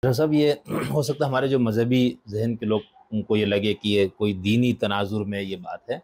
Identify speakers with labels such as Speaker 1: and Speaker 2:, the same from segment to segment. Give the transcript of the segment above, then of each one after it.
Speaker 1: Doctor صاحب یہ ہو سکتا ہے ہمارے جو مذہبی ذہن کے لوگ ان کو یہ لگے کہ یہ کوئی دینی تناظر میں یہ بات ہے،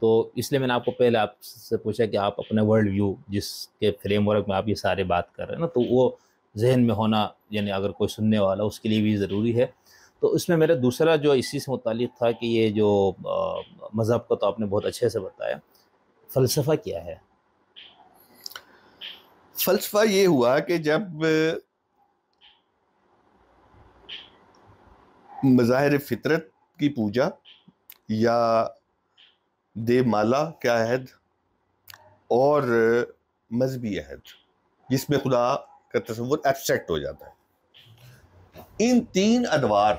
Speaker 1: تو اس لیے میں نے آپ کو پہلے آپ سے پوچھا کہ آپ اپنا ورلڈ ویو جس کے فریم ورک میں آپ یہ سارے بات کر رہے ہیں نا، تو وہ ذہن میں ہونا یعنی اگر کوئی سننے والا اس کے لیے بھی ضروری ہے۔ تو اس میں میرا دوسرا جو اسی سے متعلق تھا کہ یہ جو مذہب کا تو آپ نے بہت اچھے سے بتایا، فلسفہ کیا ہے؟
Speaker 2: فلسفہ یہ ہوا کہ جب مظاہر فطرت کی پوجا یا دیو مالا کا عہد اور مذہبی عہد جس میں خدا کا تصور ایبسٹریکٹ ہو جاتا ہے، ان تین ادوار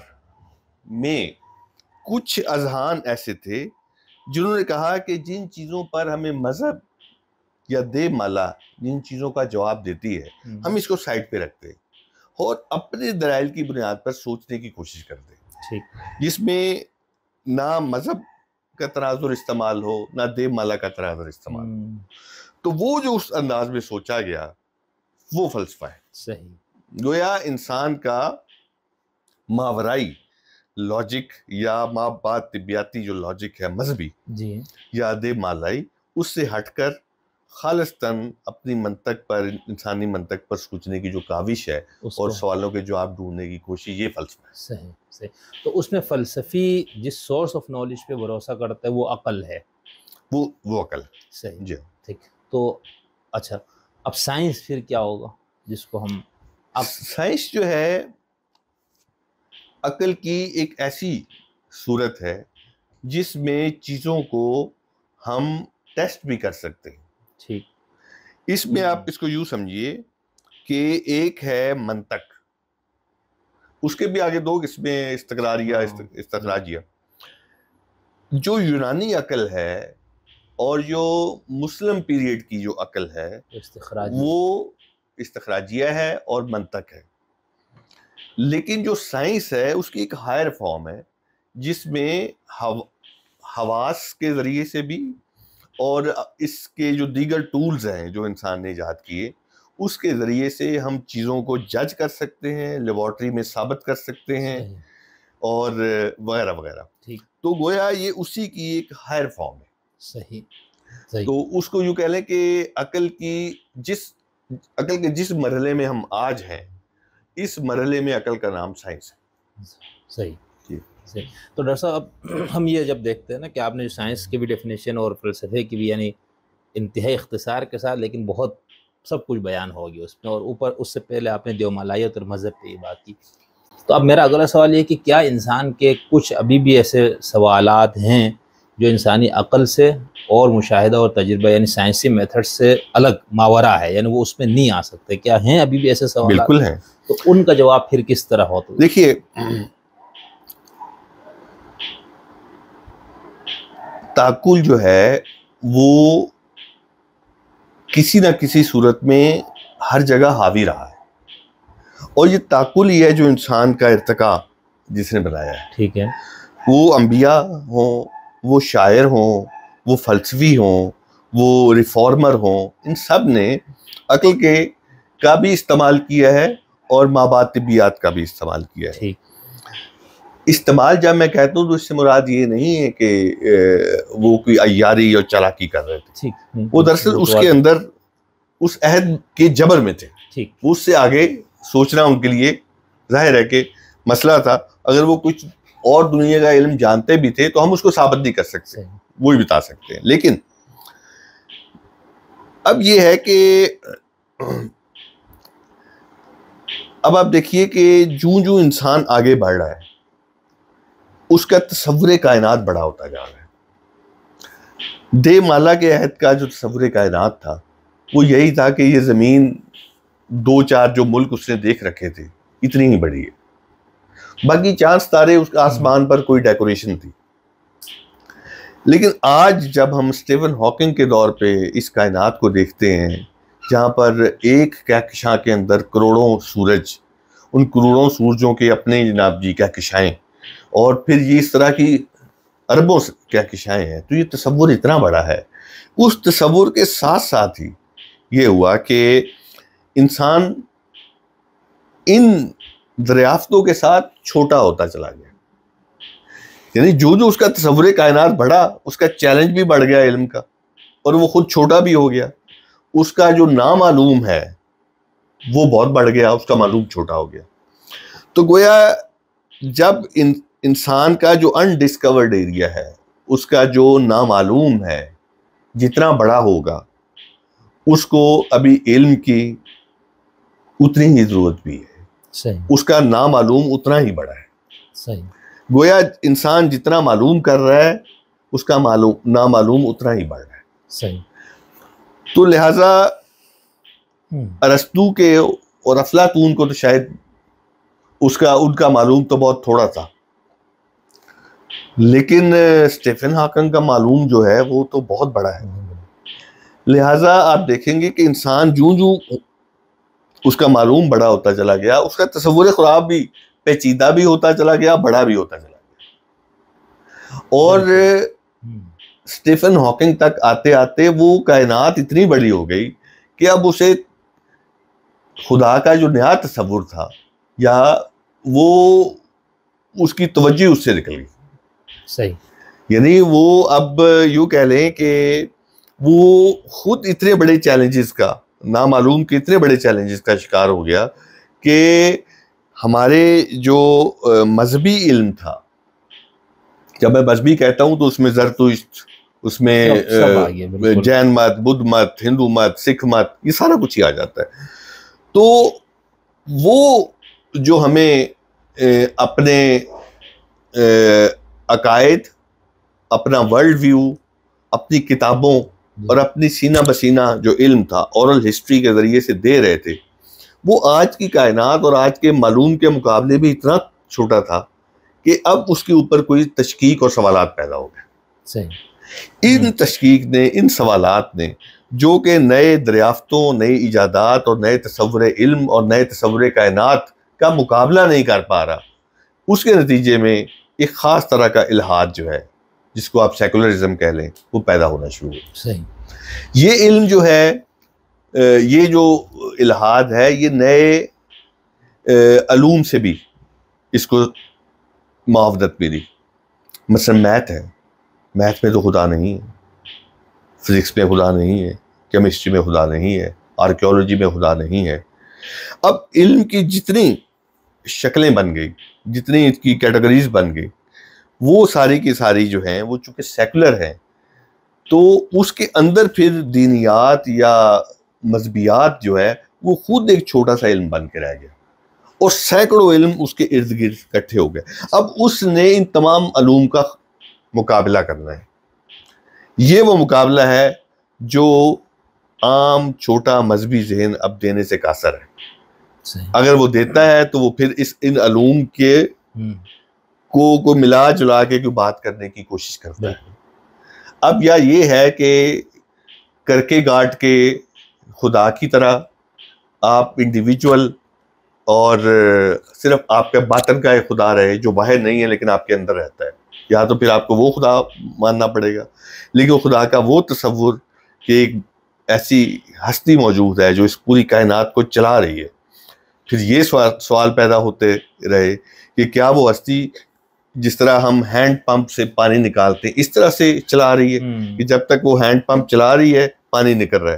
Speaker 2: میں کچھ اذہان ایسے تھے جنہوں نے کہا کہ جن چیزوں پر ہمیں مذہب یا دیو مالا جن چیزوں کا جواب دیتی ہے ہم اس کو سائڈ پہ رکھتے ہیں اور اپنے دلائل کی بنیاد پر سوچنے کی کوشش کرتے ہیں، جس میں نہ مذہب کا تناظر استعمال ہو نہ دیو مالا کا تناظر استعمال ہو۔ تو وہ جو اس انداز میں سوچا گیا وہ فلسفہ ہے۔
Speaker 1: صحیح،
Speaker 2: گویا انسان کا ماورائی لاجک یا بعد طبیاتی جو لاجک ہے مذہبی
Speaker 1: جی،
Speaker 2: یا دیو مالائی، اس سے ہٹ کر خالصتاً اپنی منطق پر، انسانی منطق پر سوچنے کی جو کاوش ہے اور سوالوں کے جواب ڈھونڈنے کی کوشش، یہ فلسفہ ہے۔
Speaker 1: صحیح صحیح۔ تو اس میں فلسفی جس سورس آف نالج پہ بھروسہ کرتا ہے وہ عقل ہے،
Speaker 2: وہ عقل ہے۔
Speaker 1: صحیح،
Speaker 2: جی
Speaker 1: ٹھیک۔ تو اچھا، اب سائنس پھر کیا ہوگا جس کو ہم
Speaker 2: سائنس جو ہے عقل کی ایک ایسی صورت ہے جس میں چیزوں کو ہم ٹیسٹ بھی کر سکتے ہیں۔
Speaker 1: ٹھیک،
Speaker 2: اس میں آپ اس کو یوں سمجھیے کہ ایک ہے منطق، اس کے بھی آگے دو قسمیں، استقراریہ استخراجیہ۔ جو یونانی عقل ہے اور جو مسلم پیریڈ کی جو عقل ہے وہ استخراجیہ ہے اور منطق ہے، لیکن جو سائنس ہے اس کی ایک ہائر فارم ہے جس میں حواس کے ذریعے سے بھی اور اس کے جو دیگر ٹولز ہیں جو انسان نے ایجاد کیے اس کے ذریعے سے ہم چیزوں کو جج کر سکتے ہیں، لیبارٹری میں ثابت کر سکتے ہیں اور وغیرہ وغیرہ۔ تو گویا یہ اسی کی ایک ہائر فارم ہے۔
Speaker 1: صحیح۔
Speaker 2: تو اس کو یوں کہہ لیں کہ عقل کے جس مرحلے میں ہم آج ہیں اس مرحلے میں عقل کا نام سائنس ہے۔
Speaker 1: صحیح صحیح۔ تو ڈاکٹر صاحب ہم یہ جب دیکھتے ہیں نا کہ آپ نے جو سائنس کی بھی ڈیفینیشن اور فلسفے کی بھی یعنی انتہائی اختصار کے ساتھ لیکن بہت سب کچھ بیان ہوگی اس میں، اور اوپر اس سے پہلے آپ نے دیو مالائیت اور مذہب پہ یہ بات کی، تو اب میرا اگلا سوال یہ کہ کیا انسان کے کچھ ابھی بھی ایسے سوالات ہیں جو انسانی عقل سے اور مشاہدہ اور تجربہ یعنی سائنسی میتھڈ سے الگ ماورا ہے، یعنی وہ اس میں نہیں آ سکتے؟ کیا ہیں ابھی بھی ایسے سوالات؟
Speaker 2: بالکل ہیں۔
Speaker 1: تو ان کا جواب پھر کس طرح ہو؟ تو
Speaker 2: دیکھیے، تعقل جو ہے وہ کسی نہ کسی صورت میں ہر جگہ حاوی رہا ہے، اور یہ تعقل ہی ہے جو انسان کا ارتقا جس نے بنایا ہے۔
Speaker 1: ٹھیک ہے،
Speaker 2: وہ انبیاء ہوں، وہ شاعر ہوں، وہ فلسفی ہوں، وہ ریفارمر ہوں، ان سب نے عقل کا بھی استعمال کیا ہے اور مابعد طبیعت کا بھی استعمال کیا ہے۔
Speaker 1: ٹھیک،
Speaker 2: استعمال جب میں کہتا ہوں تو اس سے مراد یہ نہیں ہے کہ وہ کوئی عیاری اور چالاکی کر رہے تھے، وہ دراصل اس کے اندر اس عہد کے جبر میں تھے۔ اس سے آگے سوچنا ان کے لیے ظاہر ہے کہ مسئلہ تھا۔ اگر وہ کچھ اور دنیا کا علم جانتے بھی تھے تو ہم اس کو ثابت نہیں کر سکتے، وہی بتا سکتے ہیں۔ لیکن اب یہ ہے کہ اب آپ دیکھیے کہ جو انسان آگے بڑھ رہا ہے اس کا تصور کائنات بڑا ہوتا جا رہا ہے۔ دیو مالا کے عہد کا جو تصور کائنات تھا وہ یہی تھا کہ یہ زمین دو چار جو ملک اس نے دیکھ رکھے تھے اتنی ہی بڑی ہے، باقی چاند ستارے اس آسمان پر کوئی ڈیکوریشن تھی۔ لیکن آج جب ہم اسٹیفن ہاکنگ کے دور پہ اس کائنات کو دیکھتے ہیں جہاں پر ایک کہکشاں کے اندر کروڑوں سورج، ان کروڑوں سورجوں کے اپنے جناب جی کہکشائیں، اور پھر یہ اس طرح کی اربوں کہکشائیں ہیں، تو یہ تصور اتنا بڑا ہے۔ اس تصور کے ساتھ ساتھ ہی یہ ہوا کہ انسان ان دریافتوں کے ساتھ چھوٹا ہوتا چلا گیا. یعنی جو جو اس کا تصور کائنات بڑھا, اس کا چیلنج بھی بڑھ گیا علم کا, اور وہ خود چھوٹا بھی ہو گیا. اس کا جو نامعلوم ہے وہ بہت بڑھ گیا, اس کا معلوم چھوٹا ہو گیا. تو گویا جب انسان کا جو انڈسکورڈ ایریا ہے, اس کا جو نامعلوم ہے, جتنا بڑا ہوگا اس کو ابھی علم کی اتنی ہی ضرورت بھی ہے.
Speaker 1: صحیح.
Speaker 2: اس کا نامعلوم اتنا ہی بڑا ہے.
Speaker 1: صحیح.
Speaker 2: گویا انسان جتنا معلوم کر رہا ہے اس کا نامعلوم اتنا ہی بڑھ رہا ہے.
Speaker 1: صحیح.
Speaker 2: تو لہٰذا ارسطو کے اور افلاطون کو تو شاید ان کا معلوم تو بہت تھوڑا تھا, لیکن اسٹیفن ہاکنگ کا معلوم جو ہے وہ تو بہت بڑا ہے. لہٰذا آپ دیکھیں گے کہ انسان جوں اس کا معلوم بڑا ہوتا چلا گیا, اس کا تصور خواب بھی پیچیدہ بھی ہوتا چلا گیا, بڑا بھی ہوتا چلا گیا. اور اسٹیفن ہاکنگ تک آتے آتے وہ کائنات اتنی بڑی ہو گئی کہ اب اسے خدا کا جو نیا تصور تھا, یا وہ اس کی توجہ اس سے نکل گئی.
Speaker 1: صحیح.
Speaker 2: یعنی وہ اب یوں کہہ لیں کہ وہ خود اتنے بڑے چیلنجز کا, نامعلوم کے اتنے بڑے چیلنجز کا شکار ہو گیا کہ ہمارے جو مذہبی علم تھا, جب میں مذہبی کہتا ہوں تو اس میں زرتشت, اس میں جین مت, بدھ مت, ہندو مت, سکھ مت, یہ سارا کچھ ہی آ جاتا ہے. تو وہ جو ہمیں اپنے عقائد, اپنا ورلڈ ویو, اپنی کتابوں اور اپنی سینہ بسینہ جو علم تھا اورل ہسٹری کے ذریعے سے دے رہے تھے, وہ آج کی کائنات اور آج کے معلوم کے مقابلے بھی اتنا چھوٹا تھا کہ اب اس کے اوپر کوئی تشکیک اور سوالات پیدا ہو گئے. ان تشکیک نے, ان سوالات نے, جو کہ نئے دریافتوں, نئی ایجادات اور نئے تصور علم اور نئے تصور کائنات کا مقابلہ نہیں کر پا رہا, اس کے نتیجے میں ایک خاص طرح کا الحاد جو ہے, جس کو آپ سیکولرزم کہہ لیں, وہ پیدا ہونا شروع ہو. یہ علم جو ہے, یہ جو الحاد ہے, یہ نئے علوم سے بھی اس کو معاونت ملی. مثلا میتھ ہے, میتھ میں تو خدا نہیں ہے, فزکس میں خدا نہیں ہے, کیمسٹری میں خدا نہیں ہے, آرکیولوجی میں خدا نہیں ہے. اب علم کی جتنی شکلیں بن گئی, جتنی اس کی کیٹیگریز بن گئی, وہ ساری کی ساری جو ہیں وہ چونکہ سیکولر ہیں, تو اس کے اندر پھر دینیات یا مذہبیات جو ہے وہ خود ایک چھوٹا سا علم بن کے رہ گیا, اور سینکڑوں علم اس کے ارد گرد اکٹھے ہو گئے. اب اس نے ان تمام علوم کا مقابلہ کرنا ہے. یہ وہ مقابلہ ہے جو عام چھوٹا مذہبی ذہن اب دینے سے قاصر ہے. اگر وہ دیتا ہے تو وہ پھر ان علوم کے کو ملا جلا کے کوئی بات کرنے کی کوشش کرتا ہے. اب یا یہ ہے کہ کرکیگارڈ کے خدا کی طرح آپ انڈیویجول اور صرف آپ کے باطن کا ایک خدا رہے جو باہر نہیں ہے لیکن آپ کے اندر رہتا ہے, یا تو پھر آپ کو وہ خدا ماننا پڑے گا. لیکن خدا کا وہ تصور کہ ایک ایسی ہستی موجود ہے جو اس پوری کائنات کو چلا رہی ہے, پھر یہ سوال پیدا ہوتے رہے کہ کیا وہ ہستی جس طرح ہم ہینڈ پمپ سے پانی نکالتے ہیں اس طرح سے چلا رہی ہے کہ جب تک وہ ہینڈ پمپ چلا رہی ہے پانی نکل رہا ہے,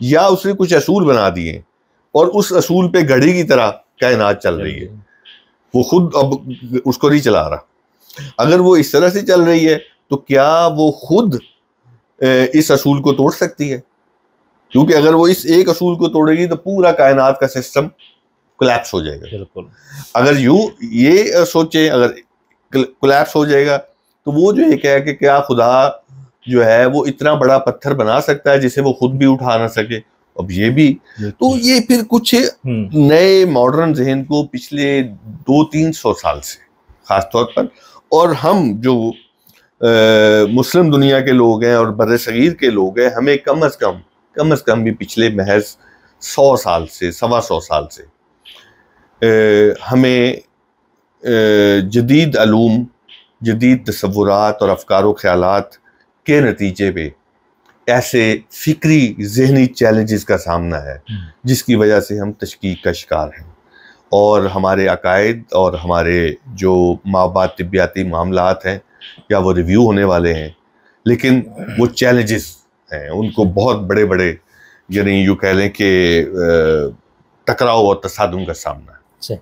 Speaker 2: یا اس نے کچھ اصول بنا دیے اور اس اصول پہ گھڑی کی طرح کائنات چل رہی ہے, وہ خود اب اس کو نہیں چلا رہا. اگر وہ اس طرح سے چل رہی ہے تو کیا وہ خود اس اصول کو توڑ سکتی ہے؟ کیونکہ اگر وہ اس ایک اصول کو توڑے گی تو پورا کائنات کا سسٹم کولیپس ہو جائے گا. بالکل. اگر یوں یہ سوچیں, اگر کولیپس ہو جائے گا تو وہ جو یہ کہے کہ کیا خدا جو ہے وہ اتنا بڑا پتھر بنا سکتا ہے جسے وہ خود بھی اٹھا نہ سکے. اب یہ بھی تو یہ پھر کچھ نئے ماڈرن ذہن کو پچھلے 200-300 سال سے خاص طور پر, اور ہم جو مسلم دنیا کے لوگ ہیں اور بر صغیر کے لوگ ہیں, ہمیں کم از کم بھی پچھلے محض 100 سال سے 125 سال سے ہمیں جدید علوم, جدید تصورات اور افکار و خیالات کے نتیجے میں ایسے فکری ذہنی چیلنجز کا سامنا ہے جس کی وجہ سے ہم تشکیک کا شکار ہیں. اور ہمارے عقائد اور ہمارے جو مابعد طبیاتی معاملات ہیں یا وہ ریویو ہونے والے ہیں، لیکن وہ چیلنجز ہیں، ان کو بہت بڑے بڑے یعنی یوں کہہ لیں کہ ٹکراؤ اور تصادم کا سامنا ہے.